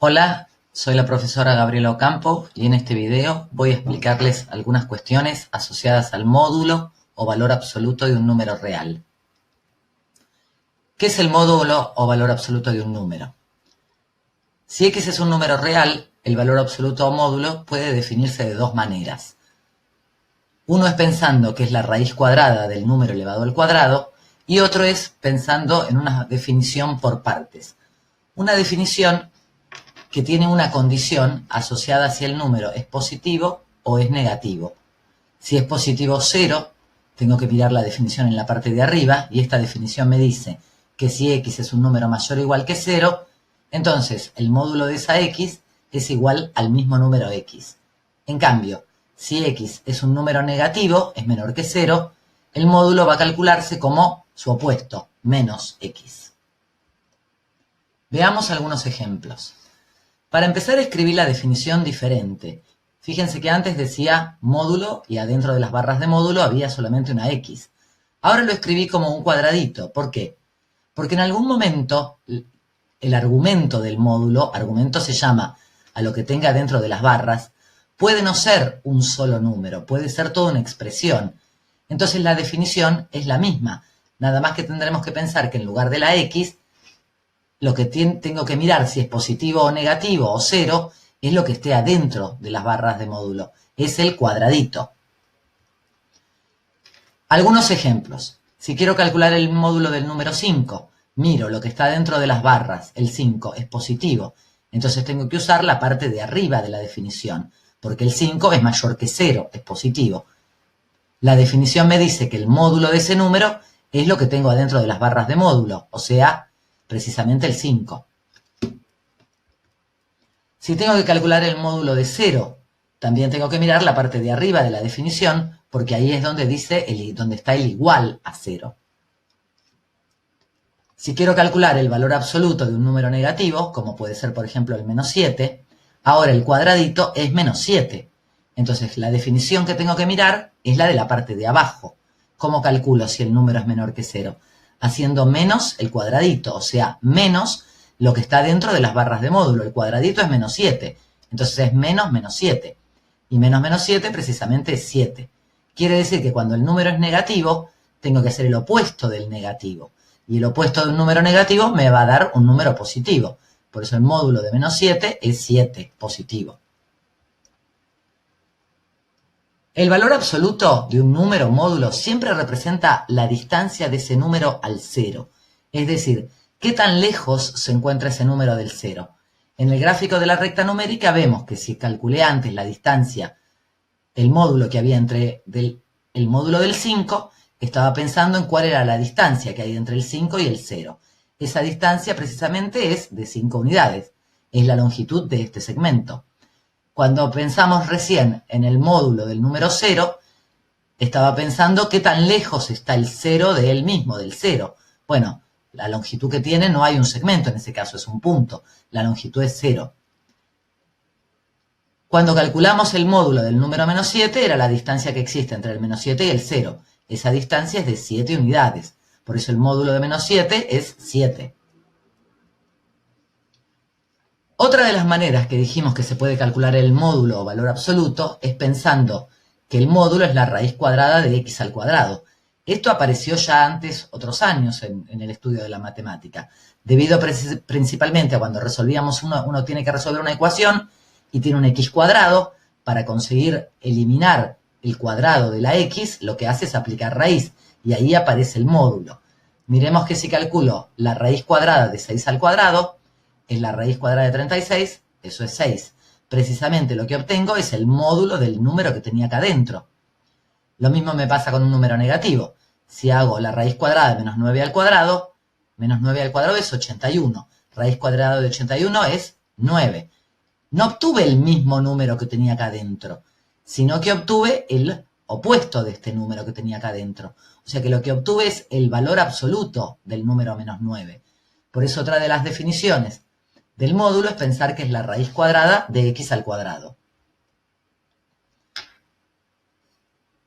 Hola, soy la profesora Gabriela Ocampo y en este video voy a explicarles algunas cuestiones asociadas al módulo o valor absoluto de un número real. ¿Qué es el módulo o valor absoluto de un número? Si x es un número real, el valor absoluto o módulo puede definirse de dos maneras. Uno es pensando que es la raíz cuadrada del número elevado al cuadrado y otro es pensando en una definición por partes. Una definición que tiene una condición asociada si el número es positivo o es negativo. Si es positivo 0, tengo que mirar la definición en la parte de arriba y esta definición me dice que si x es un número mayor o igual que 0, entonces el módulo de esa x es igual al mismo número x. En cambio, si x es un número negativo, es menor que 0, el módulo va a calcularse como su opuesto, menos x. Veamos algunos ejemplos. Para empezar a escribir la definición diferente, fíjense que antes decía módulo y adentro de las barras de módulo había solamente una x. Ahora lo escribí como un cuadradito. ¿Por qué? Porque en algún momento el argumento del módulo, argumento se llama a lo que tenga dentro de las barras, puede no ser un solo número, puede ser toda una expresión. Entonces la definición es la misma, nada más que tendremos que pensar que en lugar de la x, lo que tengo que mirar si es positivo o negativo o 0 es lo que esté adentro de las barras de módulo. Es el cuadradito. Algunos ejemplos. Si quiero calcular el módulo del número 5, miro lo que está dentro de las barras. El 5 es positivo. Entonces tengo que usar la parte de arriba de la definición, porque el 5 es mayor que 0, es positivo. La definición me dice que el módulo de ese número es lo que tengo adentro de las barras de módulo, o sea, precisamente el 5. Si tengo que calcular el módulo de 0, también tengo que mirar la parte de arriba de la definición, porque ahí es donde dice donde está el igual a 0. Si quiero calcular el valor absoluto de un número negativo, como puede ser por ejemplo el menos 7, ahora el cuadradito es menos 7. Entonces la definición que tengo que mirar es la de la parte de abajo. ¿Cómo calculo si el número es menor que 0? Haciendo menos el cuadradito, o sea, menos lo que está dentro de las barras de módulo. El cuadradito es menos 7, entonces es menos menos 7. Y menos menos 7 precisamente es 7. Quiere decir que cuando el número es negativo, tengo que hacer el opuesto del negativo. Y el opuesto de un número negativo me va a dar un número positivo. Por eso el módulo de menos 7 es 7, positivo. El valor absoluto de un número módulo siempre representa la distancia de ese número al 0. Es decir, ¿qué tan lejos se encuentra ese número del 0? En el gráfico de la recta numérica vemos que si calculé antes la distancia, el módulo que había entre el módulo del 5, estaba pensando en cuál era la distancia que hay entre el 5 y el 0. Esa distancia precisamente es de 5 unidades. Es la longitud de este segmento. Cuando pensamos recién en el módulo del número 0, estaba pensando qué tan lejos está el 0 de él mismo, del 0. Bueno, la longitud que tiene no hay un segmento, en ese caso es un punto. La longitud es 0. Cuando calculamos el módulo del número menos 7, era la distancia que existe entre el menos 7 y el 0. Esa distancia es de 7 unidades. Por eso el módulo de menos 7 es 7. Otra de las maneras que dijimos que se puede calcular el módulo o valor absoluto es pensando que el módulo es la raíz cuadrada de x al cuadrado. Esto apareció ya antes, otros años, en el estudio de la matemática, debido principalmente a cuando resolvíamos uno tiene que resolver una ecuación y tiene un x cuadrado. Para conseguir eliminar el cuadrado de la x, lo que hace es aplicar raíz, y ahí aparece el módulo. Miremos que si calculo la raíz cuadrada de 6 al cuadrado, es la raíz cuadrada de 36, eso es 6. Precisamente lo que obtengo es el módulo del número que tenía acá dentro. Lo mismo me pasa con un número negativo. Si hago la raíz cuadrada de menos 9 al cuadrado es 81. Raíz cuadrada de 81 es 9. No obtuve el mismo número que tenía acá dentro, sino que obtuve el opuesto de este número que tenía acá dentro. O sea que lo que obtuve es el valor absoluto del número menos 9. Por eso otra de las definiciones del módulo es pensar que es la raíz cuadrada de x al cuadrado.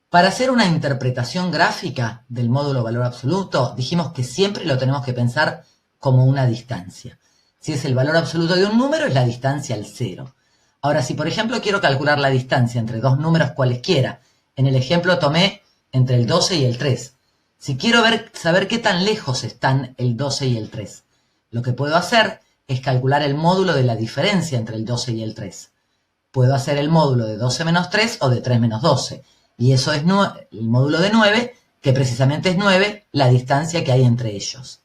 Para hacer una interpretación gráfica del módulo valor absoluto, dijimos que siempre lo tenemos que pensar como una distancia. Si es el valor absoluto de un número, es la distancia al cero. Ahora, si por ejemplo quiero calcular la distancia entre dos números cualesquiera, en el ejemplo tomé entre el 12 y el 3. Si quiero saber qué tan lejos están el 12 y el 3, lo que puedo hacer es calcular el módulo de la diferencia entre el 12 y el 3. Puedo hacer el módulo de 12 menos 3 o de 3 menos 12. Y eso es el módulo de 9, que precisamente es 9, la distancia que hay entre ellos.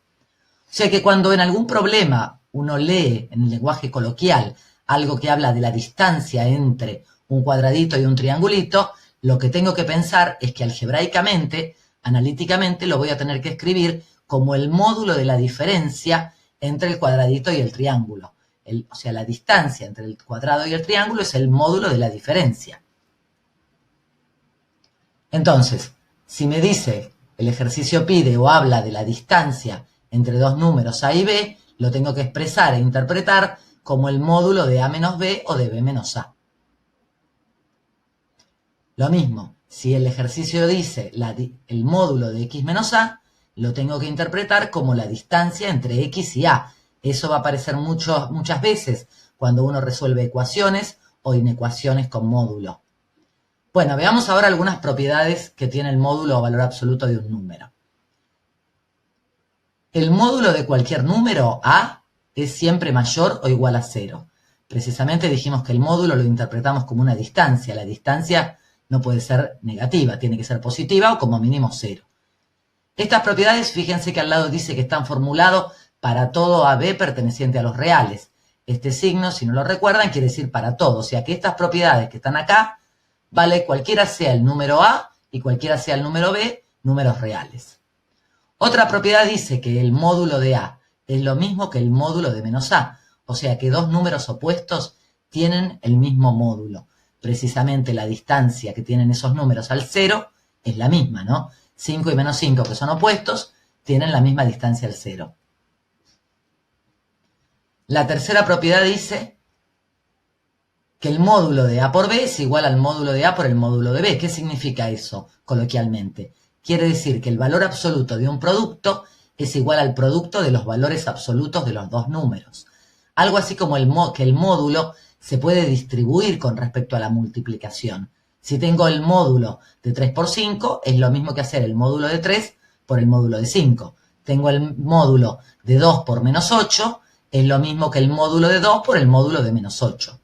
O sea que cuando en algún problema uno lee en el lenguaje coloquial algo que habla de la distancia entre un cuadradito y un triangulito, lo que tengo que pensar es que algebraicamente, analíticamente, lo voy a tener que escribir como el módulo de la diferencia entre el cuadradito y el triángulo. O sea, la distancia entre el cuadrado y el triángulo es el módulo de la diferencia. Entonces, si me dice, el ejercicio pide o habla de la distancia entre dos números A y B, lo tengo que expresar e interpretar como el módulo de A menos B o de B menos A. Lo mismo, si el ejercicio dice el módulo de X menos A, lo tengo que interpretar como la distancia entre X y A. Eso va a aparecer muchas veces cuando uno resuelve ecuaciones o inecuaciones con módulo. Bueno, veamos ahora algunas propiedades que tiene el módulo o valor absoluto de un número. El módulo de cualquier número, A, es siempre mayor o igual a 0. Precisamente dijimos que el módulo lo interpretamos como una distancia. La distancia no puede ser negativa, tiene que ser positiva o como mínimo 0. Estas propiedades, fíjense que al lado dice que están formulados para todo AB perteneciente a los reales. Este signo, si no lo recuerdan, quiere decir para todo. O sea que estas propiedades que están acá, vale cualquiera sea el número A y cualquiera sea el número B, números reales. Otra propiedad dice que el módulo de A es lo mismo que el módulo de menos A. O sea que dos números opuestos tienen el mismo módulo. Precisamente la distancia que tienen esos números al 0 es la misma, ¿no? 5 y menos 5, que son opuestos, tienen la misma distancia al 0. La tercera propiedad dice que el módulo de A por B es igual al módulo de A por el módulo de B. ¿Qué significa eso coloquialmente? Quiere decir que el valor absoluto de un producto es igual al producto de los valores absolutos de los dos números. Algo así como que el módulo se puede distribuir con respecto a la multiplicación. Si tengo el módulo de 3 por 5, es lo mismo que hacer el módulo de 3 por el módulo de 5. Tengo el módulo de 2 por menos 8, es lo mismo que el módulo de 2 por el módulo de menos 8.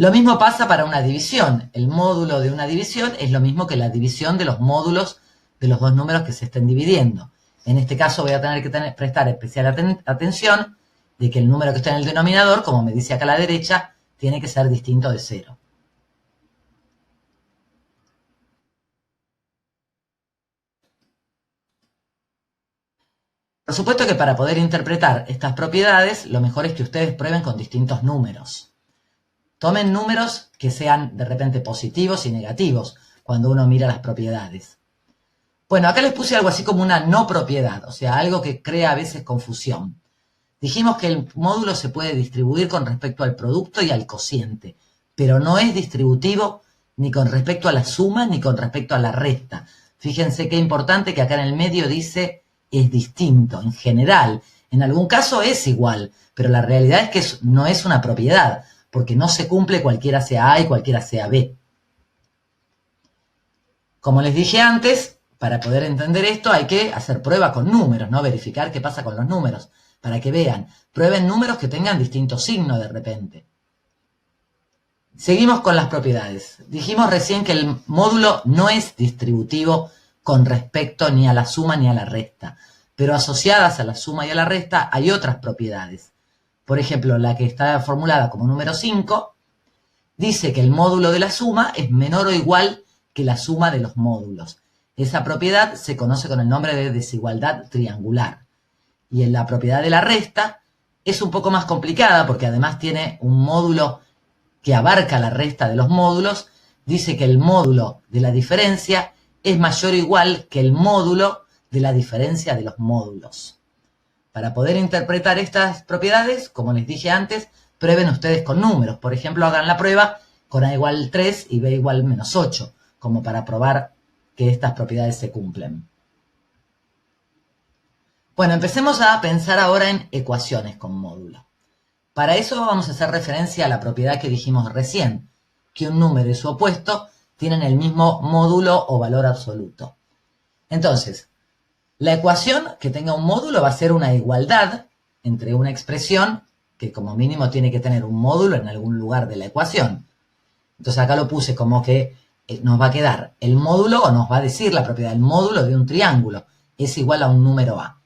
Lo mismo pasa para una división. El módulo de una división es lo mismo que la división de los módulos de los dos números que se estén dividiendo. En este caso voy a tener que prestar especial atención de que el número que está en el denominador, como me dice acá a la derecha, tiene que ser distinto de 0. Por supuesto que para poder interpretar estas propiedades, lo mejor es que ustedes prueben con distintos números. Tomen números que sean de repente positivos y negativos cuando uno mira las propiedades. Bueno, acá les puse algo así como una no propiedad, o sea, algo que crea a veces confusión. Dijimos que el módulo se puede distribuir con respecto al producto y al cociente, pero no es distributivo ni con respecto a la suma ni con respecto a la resta. Fíjense qué importante que acá en el medio dice es distinto, en general. En algún caso es igual, pero la realidad es que no es una propiedad, porque no se cumple cualquiera sea A y cualquiera sea B. Como les dije antes, para poder entender esto hay que hacer prueba con números, ¿no? Verificar qué pasa con los números, para que vean. Prueben números que tengan distintos signos de repente. Seguimos con las propiedades. Dijimos recién que el módulo no es distributivo con respecto ni a la suma ni a la resta, pero asociadas a la suma y a la resta hay otras propiedades. Por ejemplo, la que está formulada como número 5 dice que el módulo de la suma es menor o igual que la suma de los módulos. Esa propiedad se conoce con el nombre de desigualdad triangular. Y en la propiedad de la resta es un poco más complicada porque además tiene un módulo que abarca la resta de los módulos. Dice que el módulo de la diferencia es mayor o igual que el módulo de la diferencia de los módulos. Para poder interpretar estas propiedades, como les dije antes, prueben ustedes con números. Por ejemplo, hagan la prueba con A igual 3 y B igual menos 8, como para probar que estas propiedades se cumplen. Bueno, empecemos a pensar ahora en ecuaciones con módulo. Para eso vamos a hacer referencia a la propiedad que dijimos recién, que un número y su opuesto tienen el mismo módulo o valor absoluto. Entonces, la ecuación que tenga un módulo va a ser una igualdad entre una expresión que como mínimo tiene que tener un módulo en algún lugar de la ecuación. Entonces acá lo puse como que nos va a quedar el módulo, o nos va a decir la propiedad del módulo de un triángulo, es igual a un número A.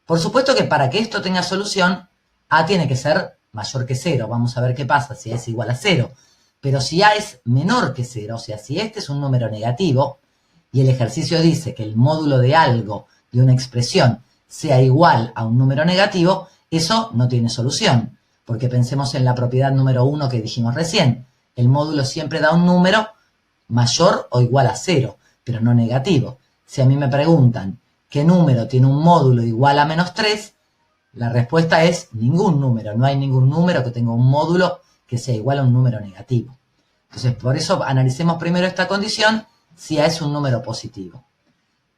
Por supuesto que para que esto tenga solución, A tiene que ser mayor que 0. Vamos a ver qué pasa si A es igual a 0. Pero si A es menor que 0, o sea, si este es un número negativo, y el ejercicio dice que el módulo de algo, de una expresión, sea igual a un número negativo, eso no tiene solución. Porque pensemos en la propiedad número 1 que dijimos recién. El módulo siempre da un número mayor o igual a 0, pero no negativo. Si a mí me preguntan ¿qué número tiene un módulo igual a menos 3? La respuesta es ningún número. No hay ningún número que tenga un módulo que sea igual a un número negativo. Entonces, por eso analicemos primero esta condición si A es un número positivo.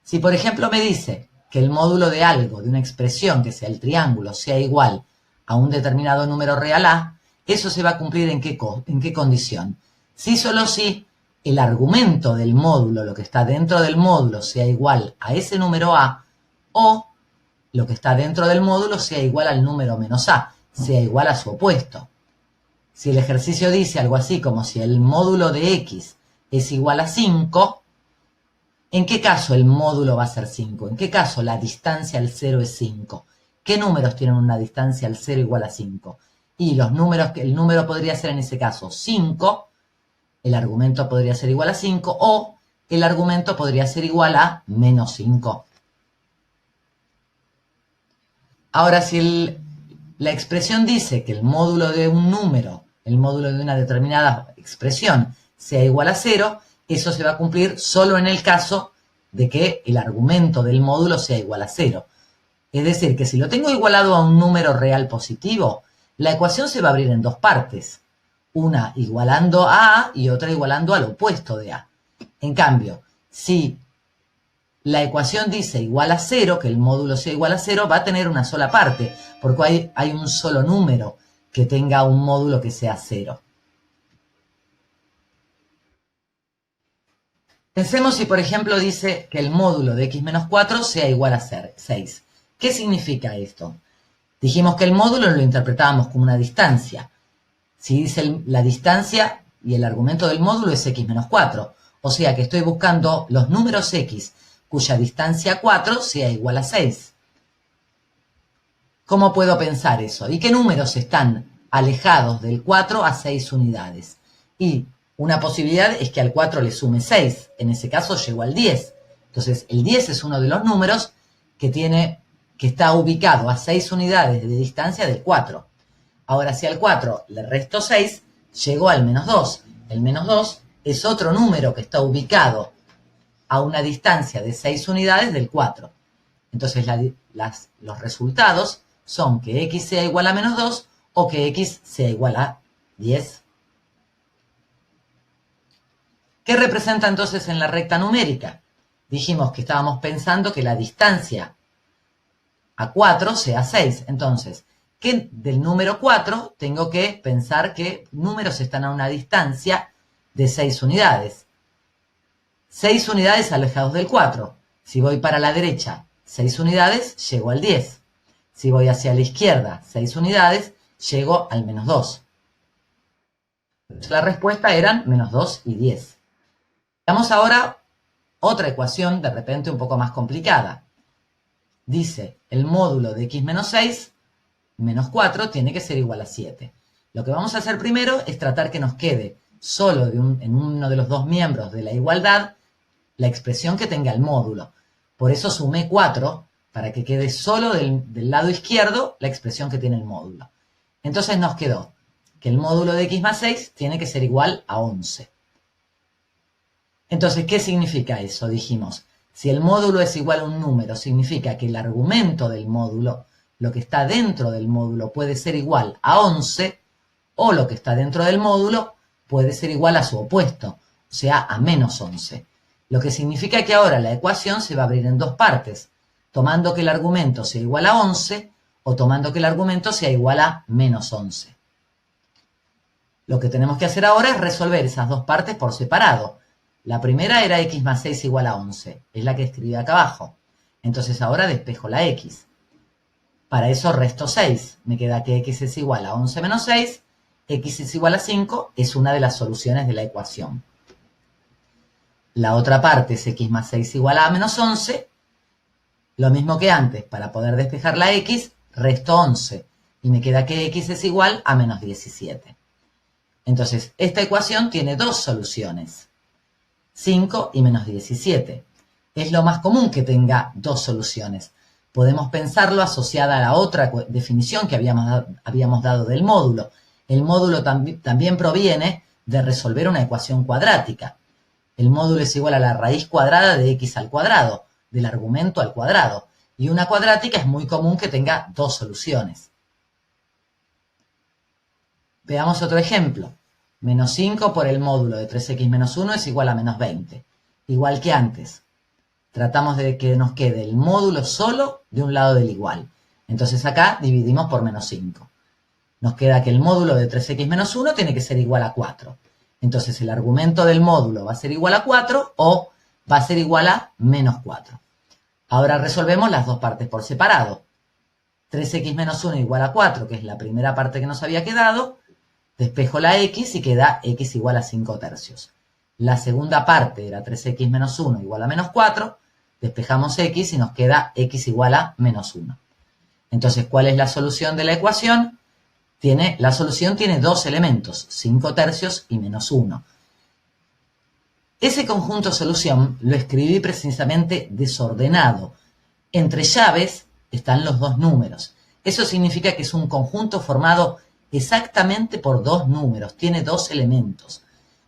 Si, por ejemplo, me dice que el módulo de algo, de una expresión que sea el triángulo, sea igual a un determinado número real A, eso se va a cumplir ¿en qué condición? Si solo si el argumento del módulo, lo que está dentro del módulo, sea igual a ese número A, o lo que está dentro del módulo sea igual al número menos A, sea igual a su opuesto. Si el ejercicio dice algo así como si el módulo de X es igual a 5, ¿en qué caso el módulo va a ser 5? ¿En qué caso la distancia al 0 es 5? ¿Qué números tienen una distancia al 0 igual a 5? Y los números, el número podría ser en ese caso 5, el argumento podría ser igual a 5, o el argumento podría ser igual a menos 5. Ahora, si la expresión dice que el módulo de un número, el módulo de una determinada expresión, sea igual a 0, eso se va a cumplir solo en el caso de que el argumento del módulo sea igual a 0. Es decir, que si lo tengo igualado a un número real positivo, la ecuación se va a abrir en dos partes. Una igualando a A y otra igualando al opuesto de A. En cambio, si la ecuación dice igual a 0, que el módulo sea igual a 0, va a tener una sola parte, porque hay un solo número que tenga un módulo que sea 0. Pensemos si, por ejemplo, dice que el módulo de x menos 4 sea igual a 6. ¿Qué significa esto? Dijimos que el módulo lo interpretábamos como una distancia. Si dice la distancia y el argumento del módulo es x menos 4. O sea que estoy buscando los números x cuya distancia 4 sea igual a 6. ¿Cómo puedo pensar eso? ¿Y qué números están alejados del 4 a 6 unidades? Y una posibilidad es que al 4 le sume 6. En ese caso llego al 10. Entonces el 10 es uno de los números que está ubicado a 6 unidades de distancia del 4. Ahora, si al 4 le resto 6, llego al menos 2. El menos 2 es otro número que está ubicado a una distancia de 6 unidades del 4. Entonces, los resultados son que x sea igual a menos 2 o que x sea igual a 10. ¿Qué representa entonces en la recta numérica? Dijimos que estábamos pensando que la distancia a 4 sea 6. Entonces, que del número 4 tengo que pensar que números están a una distancia de 6 unidades. 6 unidades alejados del 4. Si voy para la derecha 6 unidades, llego al 10. Si voy hacia la izquierda 6 unidades, llego al menos 2. La respuesta eran menos 2 y 10. Veamos ahora otra ecuación de repente un poco más complicada. Dice, el módulo de x menos 6 menos 4 tiene que ser igual a 7. Lo que vamos a hacer primero es tratar que nos quede solo en uno de los dos miembros de la igualdad la expresión que tenga el módulo. Por eso sumé 4 para que quede solo del lado izquierdo la expresión que tiene el módulo. Entonces nos quedó que el módulo de x más 6 tiene que ser igual a 11. Entonces, ¿qué significa eso? Dijimos, si el módulo es igual a un número, significa que el argumento del módulo, lo que está dentro del módulo, puede ser igual a 11, o lo que está dentro del módulo puede ser igual a su opuesto, o sea, a menos 11. Lo que significa que ahora la ecuación se va a abrir en dos partes. tomando que el argumento sea igual a 11 o tomando que el argumento sea igual a menos 11. Lo que tenemos que hacer ahora es resolver esas dos partes por separado. La primera era x más 6 igual a 11, es la que escribí acá abajo. Entonces ahora despejo la x. Para eso resto 6, me queda que x es igual a 11 menos 6, x es igual a 5, es una de las soluciones de la ecuación. La otra parte es x más 6 igual a menos 11, lo mismo que antes, para poder despejar la x, resto 11, y me queda que x es igual a menos 17. Entonces, esta ecuación tiene dos soluciones, 5 y menos 17. Es lo más común que tenga dos soluciones. Podemos pensarlo asociada a la otra definición que habíamos dado del módulo. El módulo también proviene de resolver una ecuación cuadrática. El módulo es igual a la raíz cuadrada de x al cuadrado, del argumento al cuadrado. Y una cuadrática es muy común que tenga dos soluciones. Veamos otro ejemplo. Menos 5 por el módulo de 3x menos 1 es igual a menos 20. Igual que antes. Tratamos de que nos quede el módulo solo de un lado del igual. Entonces acá dividimos por menos 5. Nos queda que el módulo de 3x menos 1 tiene que ser igual a 4. Entonces el argumento del módulo va a ser igual a 4 o va a ser igual a menos 4. Ahora resolvemos las dos partes por separado. 3x menos 1 igual a 4, que es la primera parte que nos había quedado. Despejo la x y queda x igual a 5 tercios. La segunda parte era 3x menos 1 igual a menos 4. Despejamos x y nos queda x igual a menos 1. Entonces, ¿cuál es la solución de la ecuación? La solución tiene dos elementos, 5 tercios y menos 1. Ese conjunto solución lo escribí precisamente desordenado. Entre llaves están los dos números. Eso significa que es un conjunto formado exactamente por dos números, tiene dos elementos.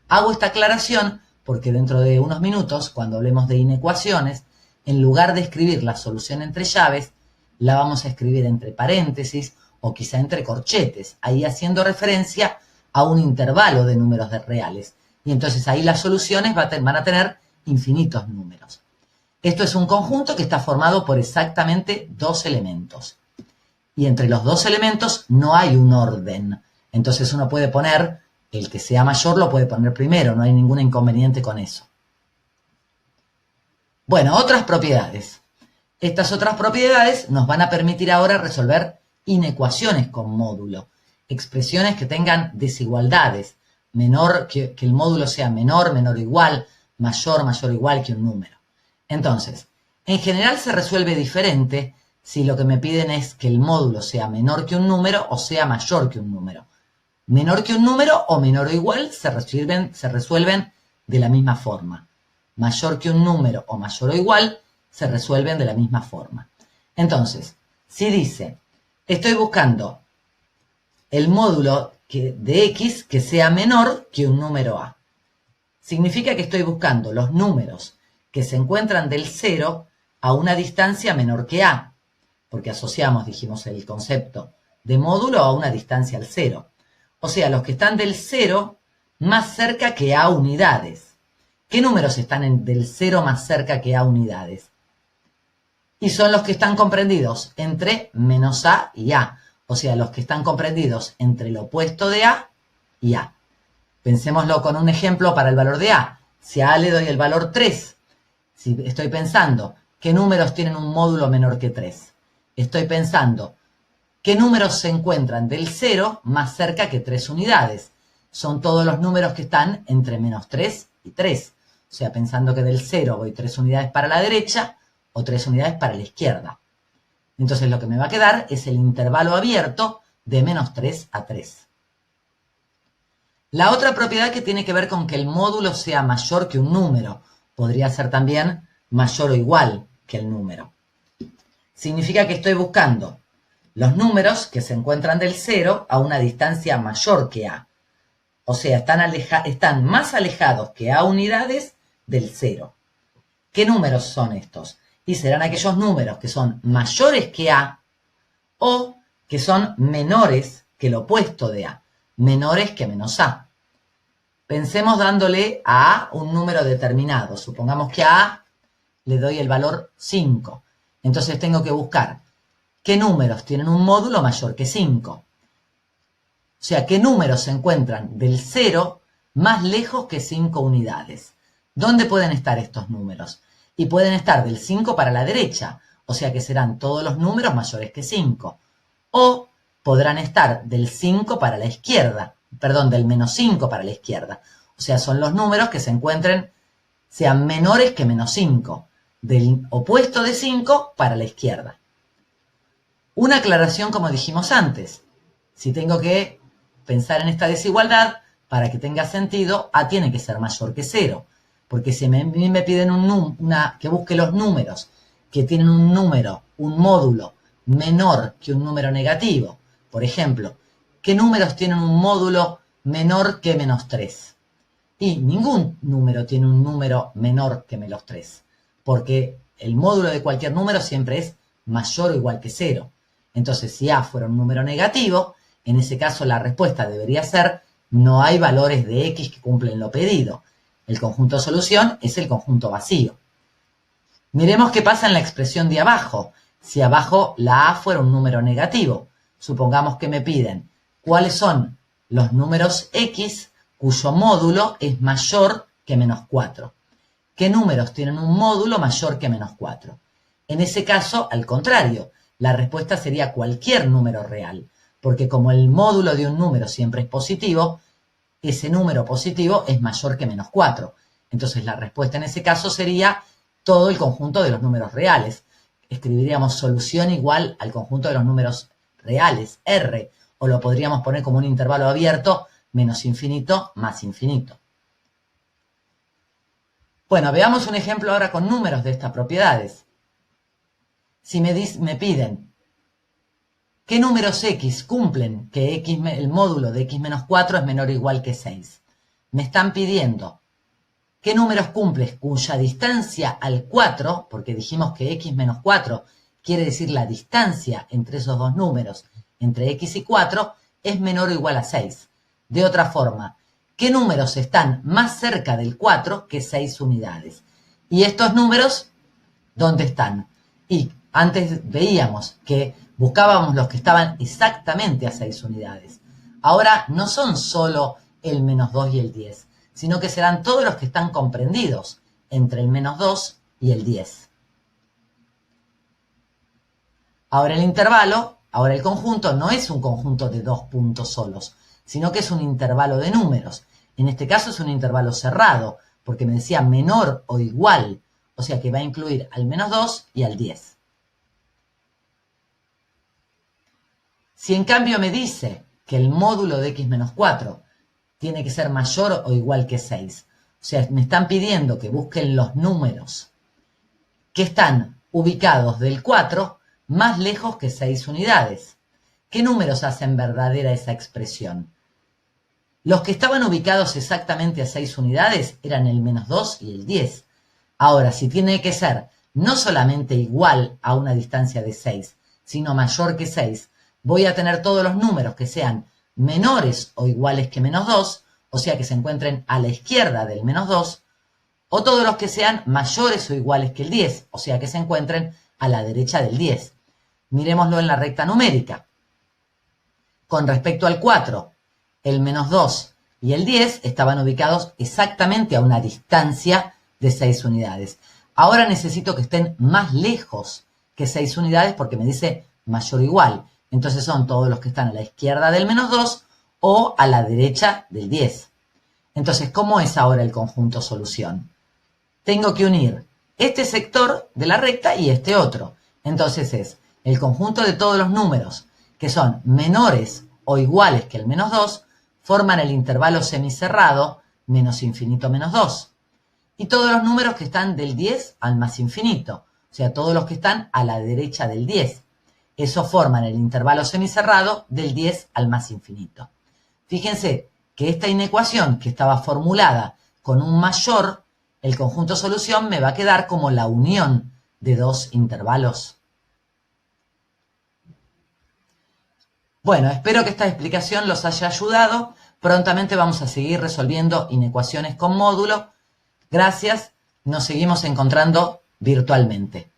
Hago esta aclaración porque dentro de unos minutos, cuando hablemos de inecuaciones, en lugar de escribir la solución entre llaves, la vamos a escribir entre paréntesis o quizá entre corchetes, ahí haciendo referencia a un intervalo de números reales. Y entonces ahí las soluciones van a tener infinitos números. Esto es un conjunto que está formado por exactamente dos elementos. Y entre los dos elementos no hay un orden. Entonces uno puede poner, el que sea mayor lo puede poner primero, no hay ningún inconveniente con eso. Bueno, otras propiedades. Estas otras propiedades nos van a permitir ahora resolver inecuaciones con módulo. Expresiones que tengan desigualdades. Que el módulo sea menor, menor o igual, mayor, mayor o igual que un número. Entonces, en general se resuelve diferente si lo que me piden es que el módulo sea menor que un número o sea mayor que un número. Menor que un número o menor o igual se resuelven de la misma forma. Mayor que un número o mayor o igual se resuelven de la misma forma. Entonces, si dice, estoy buscando el módulo de x que sea menor que un número a. Significa que estoy buscando los números que se encuentran del 0 a una distancia menor que a. Porque asociamos, dijimos, el concepto de módulo a una distancia al 0. O sea, los que están del 0 más cerca que a unidades. ¿Qué números están del 0 más cerca que a unidades? Y son los que están comprendidos entre menos a y a. O sea, los que están comprendidos entre el opuesto de a y a. Pensémoslo con un ejemplo para el valor de a. Si a le doy el valor 3, si estoy pensando, ¿qué números tienen un módulo menor que 3? Estoy pensando, ¿qué números se encuentran del 0 más cerca que 3 unidades? Son todos los números que están entre menos 3 y 3. O sea, pensando que del 0 voy 3 unidades para la derecha o 3 unidades para la izquierda. Entonces lo que me va a quedar es el intervalo abierto de menos 3 a 3. La otra propiedad que tiene que ver con que el módulo sea mayor que un número, podría ser también mayor o igual que el número. Significa que estoy buscando los números que se encuentran del 0 a una distancia mayor que a. O sea, están más alejados que a unidades del 0. ¿Qué números son estos? Y serán aquellos números que son mayores que a o que son menores que el opuesto de a, menores que menos a. Pensemos dándole a un número determinado. Supongamos que a le doy el valor 5. Entonces tengo que buscar qué números tienen un módulo mayor que 5. O sea, qué números se encuentran del 0 más lejos que 5 unidades. ¿Dónde pueden estar estos números? Y pueden estar del 5 para la derecha, o sea que serán todos los números mayores que 5. O podrán estar del 5 para la izquierda, perdón, del menos 5 para la izquierda. O sea, son los números que se encuentren, sean menores que menos 5, del opuesto de 5 para la izquierda. Una aclaración como dijimos antes. Si tengo que pensar en esta desigualdad, para que tenga sentido, A tiene que ser mayor que 0. Porque si me piden que busque los números que tienen un número, un módulo menor que un número negativo. Por ejemplo, ¿qué números tienen un módulo menor que menos 3? Y ningún número tiene un número menor que menos 3, porque el módulo de cualquier número siempre es mayor o igual que 0. Entonces, si A fuera un número negativo, en ese caso la respuesta debería ser no hay valores de X que cumplen lo pedido. El conjunto solución es el conjunto vacío. Miremos qué pasa en la expresión de abajo. Si abajo la A fuera un número negativo, supongamos que me piden cuáles son los números X cuyo módulo es mayor que menos 4. ¿Qué números tienen un módulo mayor que menos 4? En ese caso, al contrario, la respuesta sería cualquier número real, porque como el módulo de un número siempre es positivo, ese número positivo es mayor que menos 4. Entonces la respuesta en ese caso sería todo el conjunto de los números reales. Escribiríamos solución igual al conjunto de los números reales, R, o lo podríamos poner como un intervalo abierto, menos infinito más infinito. Bueno, veamos un ejemplo ahora con números de estas propiedades. Si me piden ¿qué números X cumplen que el módulo de X menos 4 es menor o igual que 6? Me están pidiendo ¿qué números cumples cuya distancia al 4, porque dijimos que X menos 4 quiere decir la distancia entre esos dos números, entre X y 4, es menor o igual a 6? De otra forma, ¿qué números están más cerca del 4 que 6 unidades? Y estos números, ¿dónde están? Y antes veíamos que buscábamos los que estaban exactamente a 6 unidades. Ahora no son solo el menos 2 y el 10, sino que serán todos los que están comprendidos entre el menos 2 y el 10. Ahora el conjunto no es un conjunto de dos puntos solos, sino que es un intervalo de números. En este caso es un intervalo cerrado, porque me decía menor o igual, o sea que va a incluir al menos 2 y al 10. Si en cambio me dice que el módulo de X menos 4 tiene que ser mayor o igual que 6, o sea, me están pidiendo que busquen los números que están ubicados del 4 más lejos que 6 unidades. ¿Qué números hacen verdadera esa expresión? Los que estaban ubicados exactamente a 6 unidades eran el menos 2 y el 10. Ahora, si tiene que ser no solamente igual a una distancia de 6, sino mayor que 6, voy a tener todos los números que sean menores o iguales que menos 2, o sea que se encuentren a la izquierda del menos 2, o todos los que sean mayores o iguales que el 10, o sea que se encuentren a la derecha del 10. Miremoslo en la recta numérica. Con respecto al 4, el menos 2 y el 10 estaban ubicados exactamente a una distancia de 6 unidades. Ahora necesito que estén más lejos que 6 unidades porque me dice mayor o igual. Entonces son todos los que están a la izquierda del menos 2 o a la derecha del 10. Entonces, ¿cómo es ahora el conjunto solución? Tengo que unir este sector de la recta y este otro. Entonces es el conjunto de todos los números que son menores o iguales que el menos 2 forman el intervalo semicerrado menos infinito menos 2. Y todos los números que están del 10 al más infinito, o sea, todos los que están a la derecha del 10. Eso forman el intervalo semicerrado del 10 al más infinito. Fíjense que esta inecuación que estaba formulada con un mayor, el conjunto solución me va a quedar como la unión de dos intervalos. Bueno, espero que esta explicación los haya ayudado. Prontamente vamos a seguir resolviendo inecuaciones con módulo. Gracias, nos seguimos encontrando virtualmente.